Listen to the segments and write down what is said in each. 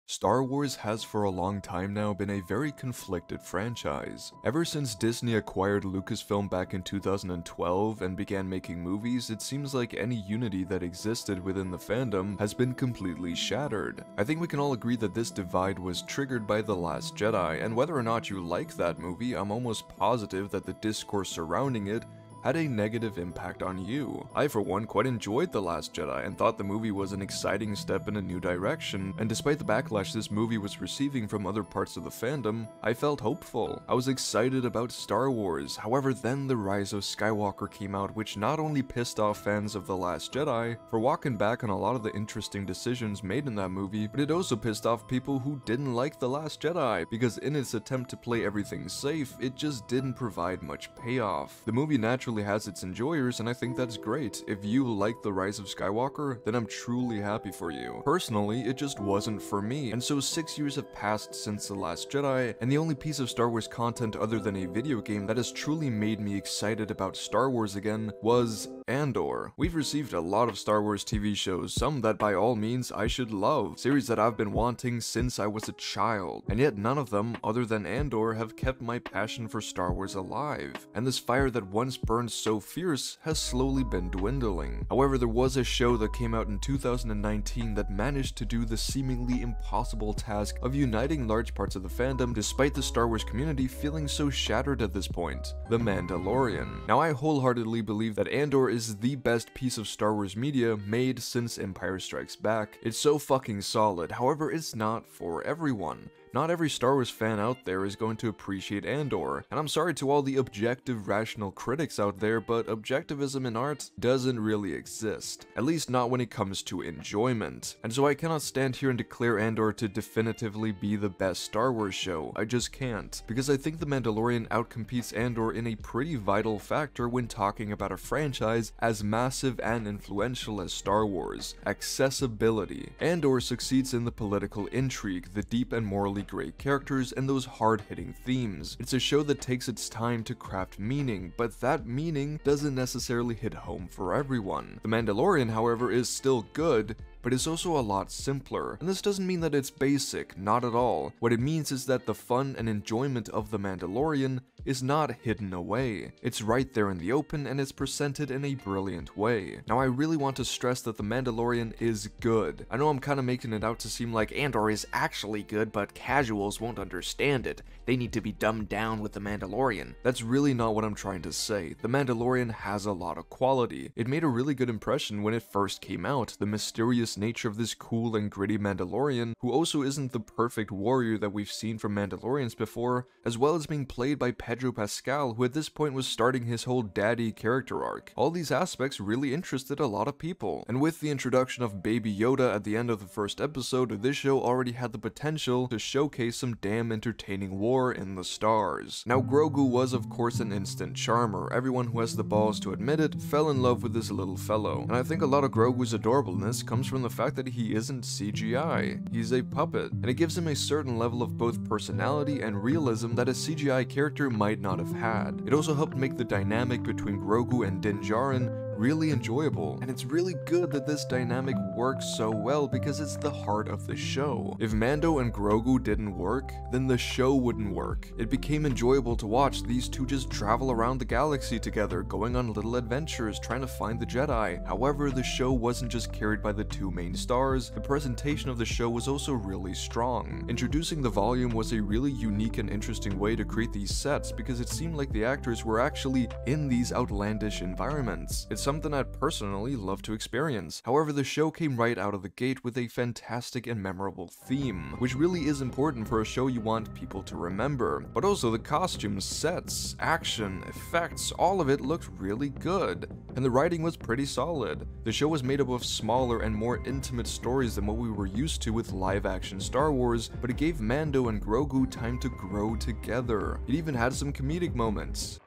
Star Wars has for a long time now been a very conflicted franchise. Ever since Disney acquired Lucasfilm back in 2012 and began making movies, it seems like any unity that existed within the fandom has been completely shattered. I think we can all agree that this divide was triggered by The Last Jedi, and whether or not you like that movie, I'm almost positive that the discourse surrounding it had a negative impact on you. I, for one, quite enjoyed The Last Jedi and thought the movie was an exciting step in a new direction, and despite the backlash this movie was receiving from other parts of the fandom, I felt hopeful. I was excited about Star Wars. However, then The Rise of Skywalker came out, which not only pissed off fans of The Last Jedi for walking back on a lot of the interesting decisions made in that movie, but it also pissed off people who didn't like The Last Jedi, because in its attempt to play everything safe, it just didn't provide much payoff. The movie naturally has its enjoyers, and I think that's great. If you like The Rise of Skywalker, then I'm truly happy for you. Personally, it just wasn't for me, and so 6 years have passed since The Last Jedi, and the only piece of Star Wars content other than a video game that has truly made me excited about Star Wars again was Andor. We've received a lot of Star Wars TV shows, some that by all means I should love, series that I've been wanting since I was a child, and yet none of them, other than Andor, have kept my passion for Star Wars alive, and this fire that once burned so fierce has slowly been dwindling. However, there was a show that came out in 2019 that managed to do the seemingly impossible task of uniting large parts of the fandom despite the Star Wars community feeling so shattered at this point: The Mandalorian. Now, I wholeheartedly believe that Andor is the best piece of Star Wars media made since Empire Strikes Back. It's so fucking solid. However, it's not for everyone. Not every Star Wars fan out there is going to appreciate Andor, and I'm sorry to all the objective, rational critics out there, but objectivism in art doesn't really exist. At least not when it comes to enjoyment. And so I cannot stand here and declare Andor to definitively be the best Star Wars show. I just can't, because I think The Mandalorian outcompetes Andor in a pretty vital factor when talking about a franchise as massive and influential as Star Wars: accessibility. Andor succeeds in the political intrigue, the deep and morally great characters, and those hard-hitting themes. It's a show that takes its time to craft meaning, but that meaning doesn't necessarily hit home for everyone. The Mandalorian, however, is still good, but it's also a lot simpler. And this doesn't mean that it's basic, not at all. What it means is that the fun and enjoyment of The Mandalorian is not hidden away. It's right there in the open, and it's presented in a brilliant way. Now, I really want to stress that The Mandalorian is good. I know I'm kind of making it out to seem like Andor is actually good, but casuals won't understand it. They need to be dumbed down with The Mandalorian. That's really not what I'm trying to say. The Mandalorian has a lot of quality. It made a really good impression when it first came out. The mysterious nature of this cool and gritty Mandalorian, who also isn't the perfect warrior that we've seen from Mandalorians before, as well as being played by Pedro Pascal, who at this point was starting his whole daddy character arc. All these aspects really interested a lot of people, and with the introduction of Baby Yoda at the end of the first episode, this show already had the potential to showcase some damn entertaining war in the stars. Now, Grogu was of course an instant charmer. Everyone who has the balls to admit it fell in love with this little fellow, and I think a lot of Grogu's adorableness comes from the fact that he isn't CGI. He's a puppet, and it gives him a certain level of both personality and realism that a CGI character might not have had. It also helped make the dynamic between Grogu and Din Djarin really enjoyable, and it's really good that this dynamic works so well because it's the heart of the show. If Mando and Grogu didn't work, then the show wouldn't work. It became enjoyable to watch these two just travel around the galaxy together, going on little adventures, trying to find the Jedi. However, the show wasn't just carried by the two main stars, the presentation of the show was also really strong. Introducing the volume was a really unique and interesting way to create these sets because it seemed like the actors were actually in these outlandish environments. It's something I'd personally love to experience. However, the show came right out of the gate with a fantastic and memorable theme, which really is important for a show you want people to remember. But also the costumes, sets, action, effects, all of it looked really good, and the writing was pretty solid. The show was made up of smaller and more intimate stories than what we were used to with live-action Star Wars, but it gave Mando and Grogu time to grow together. It even had some comedic moments.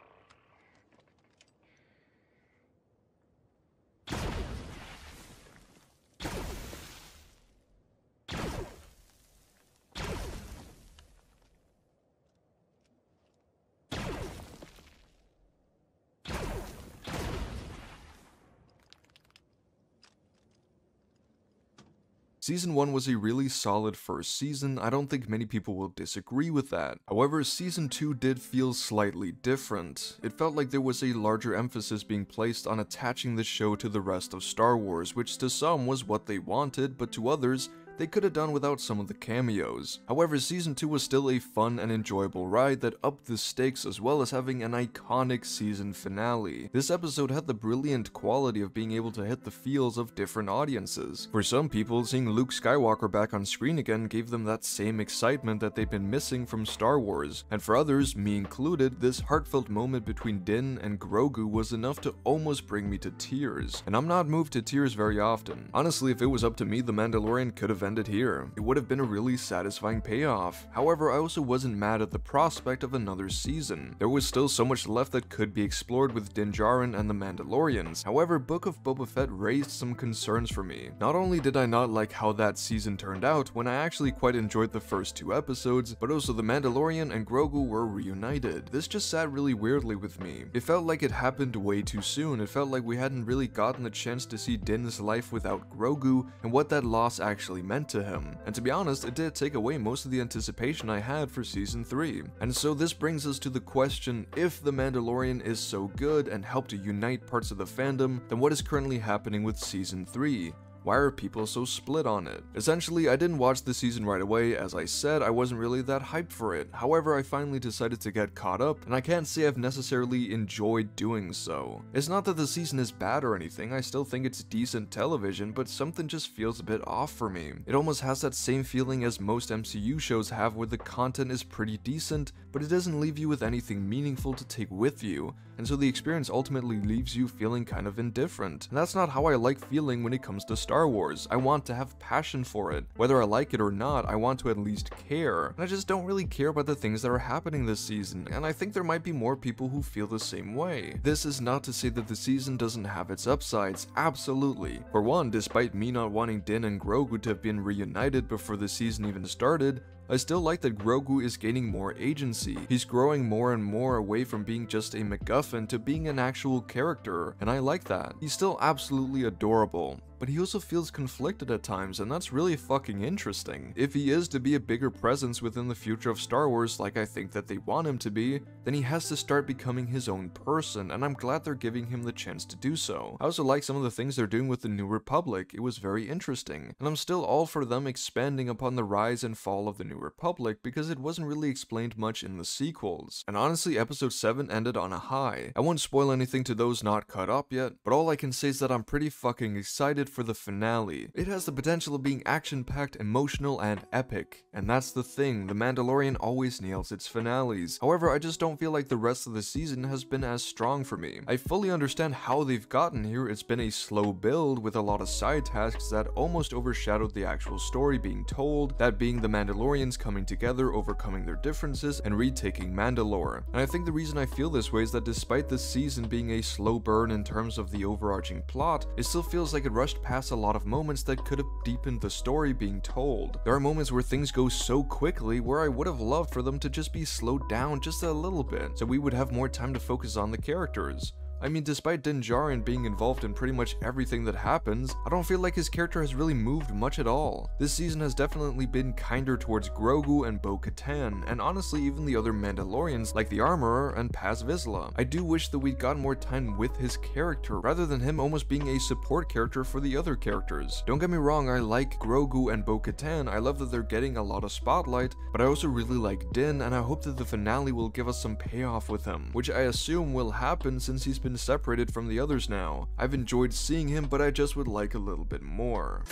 Season 1 was a really solid first season. I don't think many people will disagree with that. However, Season 2 did feel slightly different. It felt like there was a larger emphasis being placed on attaching the show to the rest of Star Wars, which to some was what they wanted, but to others, they could have done without some of the cameos. However, Season 2 was still a fun and enjoyable ride that upped the stakes as well as having an iconic season finale. This episode had the brilliant quality of being able to hit the feels of different audiences. For some people, seeing Luke Skywalker back on screen again gave them that same excitement that they've been missing from Star Wars. And for others, me included, this heartfelt moment between Din and Grogu was enough to almost bring me to tears. And I'm not moved to tears very often. Honestly, if it was up to me, The Mandalorian could have ended here. It would have been a really satisfying payoff. However, I also wasn't mad at the prospect of another season. There was still so much left that could be explored with Din Djarin and the Mandalorians. However, Book of Boba Fett raised some concerns for me. Not only did I not like how that season turned out, when I actually quite enjoyed the first 2 episodes, but also the Mandalorian and Grogu were reunited. This just sat really weirdly with me. It felt like it happened way too soon. It felt like we hadn't really gotten the chance to see Din's life without Grogu and what that loss actually meant to him. And to be honest, it did take away most of the anticipation I had for Season 3. And so this brings us to the question, if The Mandalorian is so good and helped to unite parts of the fandom, then what is currently happening with Season 3? Why are people so split on it? Essentially, I didn't watch the season right away. As I said, I wasn't really that hyped for it. However, I finally decided to get caught up, and I can't say I've necessarily enjoyed doing so. It's not that the season is bad or anything, I still think it's decent television, but something just feels a bit off for me. It almost has that same feeling as most MCU shows have, where the content is pretty decent, but it doesn't leave you with anything meaningful to take with you, and so the experience ultimately leaves you feeling kind of indifferent. And that's not how I like feeling when it comes to Star Wars. I want to have passion for it. Whether I like it or not, I want to at least care. And I just don't really care about the things that are happening this season, and I think there might be more people who feel the same way. This is not to say that the season doesn't have its upsides, absolutely. For one, despite me not wanting Din and Grogu to have been reunited before the season even started, I still like that Grogu is gaining more agency. He's growing more and more away from being just a MacGuffin to being an actual character, and I like that. He's still absolutely adorable, but he also feels conflicted at times, and that's really fucking interesting. If he is to be a bigger presence within the future of Star Wars like I think that they want him to be, then he has to start becoming his own person, and I'm glad they're giving him the chance to do so. I also like some of the things they're doing with the New Republic. It was very interesting, and I'm still all for them expanding upon the rise and fall of the New Republic because it wasn't really explained much in the sequels. And honestly, episode 7 ended on a high. I won't spoil anything to those not caught up yet, but all I can say is that I'm pretty fucking excited for the finale. It has the potential of being action-packed, emotional, and epic. And that's the thing, The Mandalorian always nails its finales. However, I just don't feel like the rest of the season has been as strong for me. I fully understand how they've gotten here. It's been a slow build with a lot of side tasks that almost overshadowed the actual story being told, that being the Mandalorians coming together, overcoming their differences, and retaking Mandalore. And I think the reason I feel this way is that despite this season being a slow burn in terms of the overarching plot, it still feels like it rushed past a lot of moments that could have deepened the story being told. There are moments where things go so quickly where I would have loved for them to just be slowed down just a little bit, so we would have more time to focus on the characters. I mean, despite Din Djarin being involved in pretty much everything that happens, I don't feel like his character has really moved much at all. This season has definitely been kinder towards Grogu and Bo-Katan, and honestly even the other Mandalorians like the Armorer and Paz Vizsla. I do wish that we'd gotten more time with his character, rather than him almost being a support character for the other characters. Don't get me wrong, I like Grogu and Bo-Katan, I love that they're getting a lot of spotlight, but I also really like Din, and I hope that the finale will give us some payoff with him, which I assume will happen since he's been separated from the others now. I've enjoyed seeing him, but I just would like a little bit more.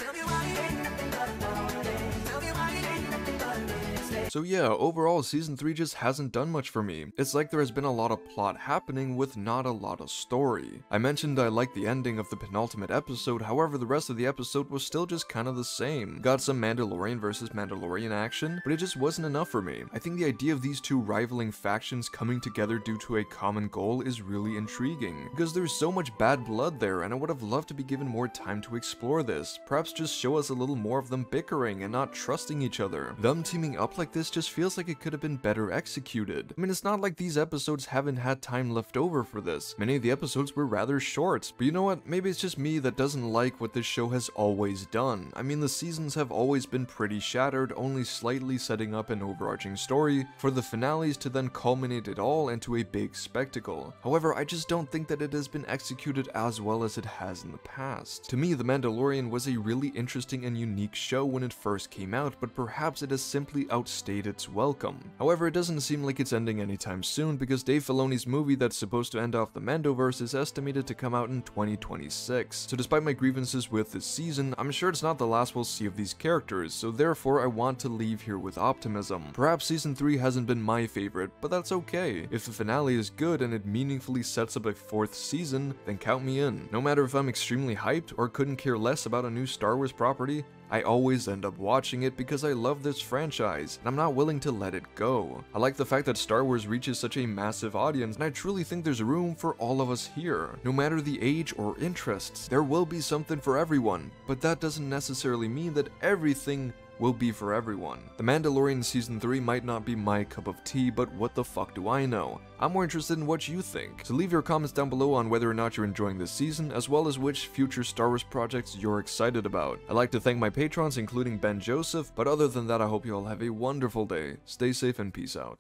So yeah, overall season 3 just hasn't done much for me. It's like there has been a lot of plot happening with not a lot of story. I mentioned I liked the ending of the penultimate episode, however the rest of the episode was still just kind of the same. Got some Mandalorian versus Mandalorian action, but it just wasn't enough for me. I think the idea of these two rivaling factions coming together due to a common goal is really intriguing, because there's so much bad blood there, and I would have loved to be given more time to explore this. Perhaps just show us a little more of them bickering and not trusting each other. Them teaming up like this this just feels like it could have been better executed. I mean, it's not like these episodes haven't had time left over for this. Many of the episodes were rather short, but you know what? Maybe it's just me that doesn't like what this show has always done. I mean, the seasons have always been pretty shattered, only slightly setting up an overarching story, for the finales to then culminate it all into a big spectacle. However, I just don't think that it has been executed as well as it has in the past. To me, The Mandalorian was a really interesting and unique show when it first came out, but perhaps it has simply outstayed its welcome. However, it doesn't seem like it's ending anytime soon, because Dave Filoni's movie that's supposed to end off the Mandoverse is estimated to come out in 2026. So despite my grievances with this season, I'm sure it's not the last we'll see of these characters, so therefore I want to leave here with optimism. Perhaps season 3 hasn't been my favorite, but that's okay. If the finale is good and it meaningfully sets up a 4th season, then count me in. No matter if I'm extremely hyped or couldn't care less about a new Star Wars property, I always end up watching it because I love this franchise, and I'm not willing to let it go. I like the fact that Star Wars reaches such a massive audience, and I truly think there's room for all of us here. No matter the age or interests, there will be something for everyone, but that doesn't necessarily mean that everything will be for everyone. The Mandalorian Season 3 might not be my cup of tea, but what the fuck do I know? I'm more interested in what you think, so leave your comments down below on whether or not you're enjoying this season, as well as which future Star Wars projects you're excited about. I'd like to thank my patrons, including Ben Joseph, but other than that, I hope you all have a wonderful day. Stay safe and peace out.